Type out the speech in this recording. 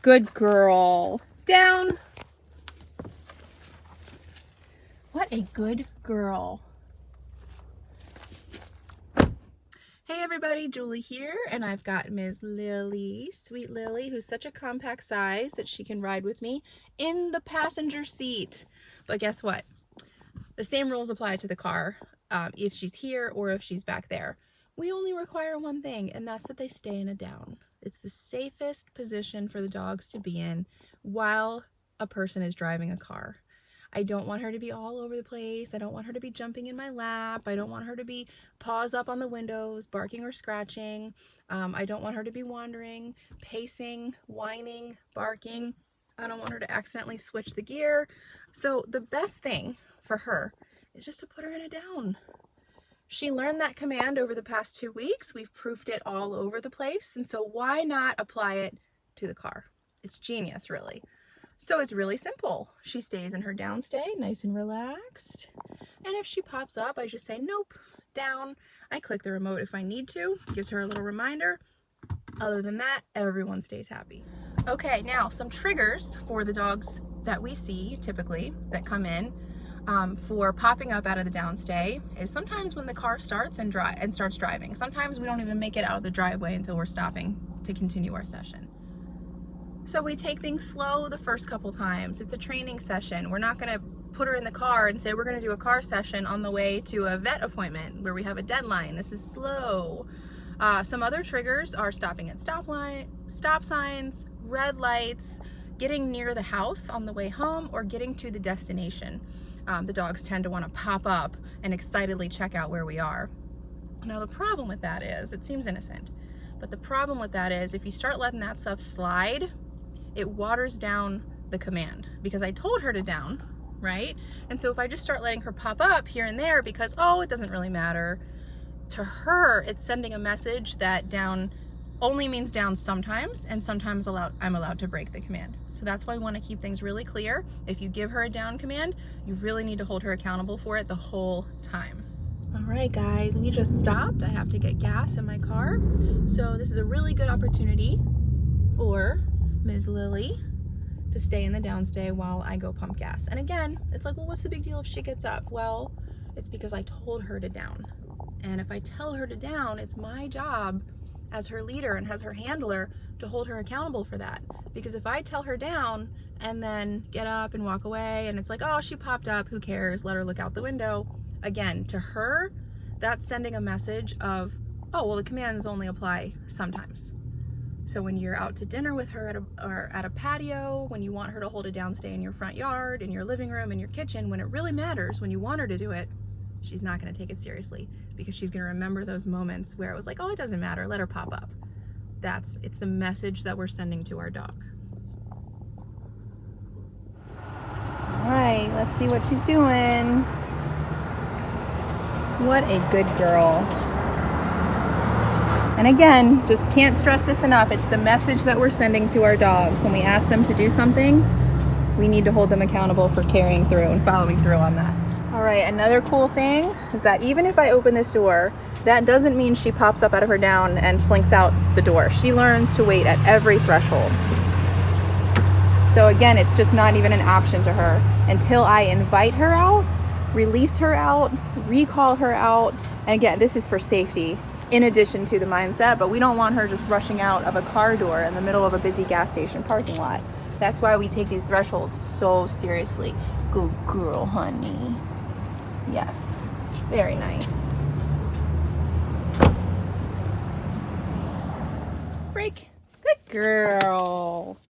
Good girl. Down. What a good girl. Hey everybody, Julie here, and I've got Ms. Lily, sweet Lily, who's such a compact size that she can ride with me in the passenger seat. But guess what? The same rules apply to the car if she's here or if she's back there. We only require one thing, and that's that they stay in a down. It's the safest position for the dogs to be in while a person is driving a car. I don't want her to be all over the place. I don't want her to be jumping in my lap. I don't want her to be paws up on the windows, barking or scratching. I don't want her to be wandering, pacing, whining, barking. I don't want her to accidentally switch the gear. So the best thing for her is just to put her in a down. She learned that command over the past 2 weeks. We've proofed it all over the place. And so why not apply it to the car? It's genius, really. So it's really simple. She stays in her down stay, nice and relaxed. And if she pops up, I just say, nope, down. I click the remote if I need to. Gives her a little reminder. Other than that, everyone stays happy. Okay, now some triggers for the dogs that we see typically that come in for popping up out of the downstay is sometimes when the car starts and starts driving. Sometimes we don't even make it out of the driveway until we're stopping to continue our session. So we take things slow the first couple times. It's a training session. We're not gonna put her in the car and say we're gonna do a car session on the way to a vet appointment where we have a deadline. This is slow. Some other triggers are stopping at stop signs, red lights, getting near the house on the way home, or getting to the destination. The dogs tend to want to pop up and excitedly check out where we are. Now the problem with that is, it seems innocent, but the problem with that is if you start letting that stuff slide, it waters down the command because I told her to down, right? And so if I just start letting her pop up here and there because, oh, it doesn't really matter, to her, it's sending a message that down only means down sometimes, and sometimes I'm allowed to break the command. So that's why I want to keep things really clear. If you give her a down command, you really need to hold her accountable for it the whole time. All right, guys, we just stopped. I have to get gas in my car. So this is a really good opportunity for Ms. Lily to stay in the downstay while I go pump gas. And again, it's like, well, what's the big deal if she gets up? Well, it's because I told her to down. And if I tell her to down, it's my job as her leader and as her handler to hold her accountable for that. Because if I tell her down and then get up and walk away and it's like, oh, she popped up, who cares, let her look out the window. Again, to her, that's sending a message of, oh, well, the commands only apply sometimes. So when you're out to dinner with her at a patio, when you want her to hold a downstay in your front yard, in your living room, in your kitchen, when it really matters, when you want her to do it, she's not going to take it seriously because she's going to remember those moments where it was like, oh, it doesn't matter, let her pop up. It's the message that we're sending to our dog. All right, let's see what she's doing. What a good girl. And again, just can't stress this enough. It's the message that we're sending to our dogs. When we ask them to do something, we need to hold them accountable for carrying through and following through on that. All right, another cool thing is that even if I open this door, that doesn't mean she pops up out of her down and slinks out the door. She learns to wait at every threshold. So again, it's just not even an option to her until I invite her out, release her out, recall her out. And again, this is for safety in addition to the mindset, but we don't want her just rushing out of a car door in the middle of a busy gas station parking lot. That's why we take these thresholds so seriously. Good girl, honey. Yes, very nice. Break. Good girl.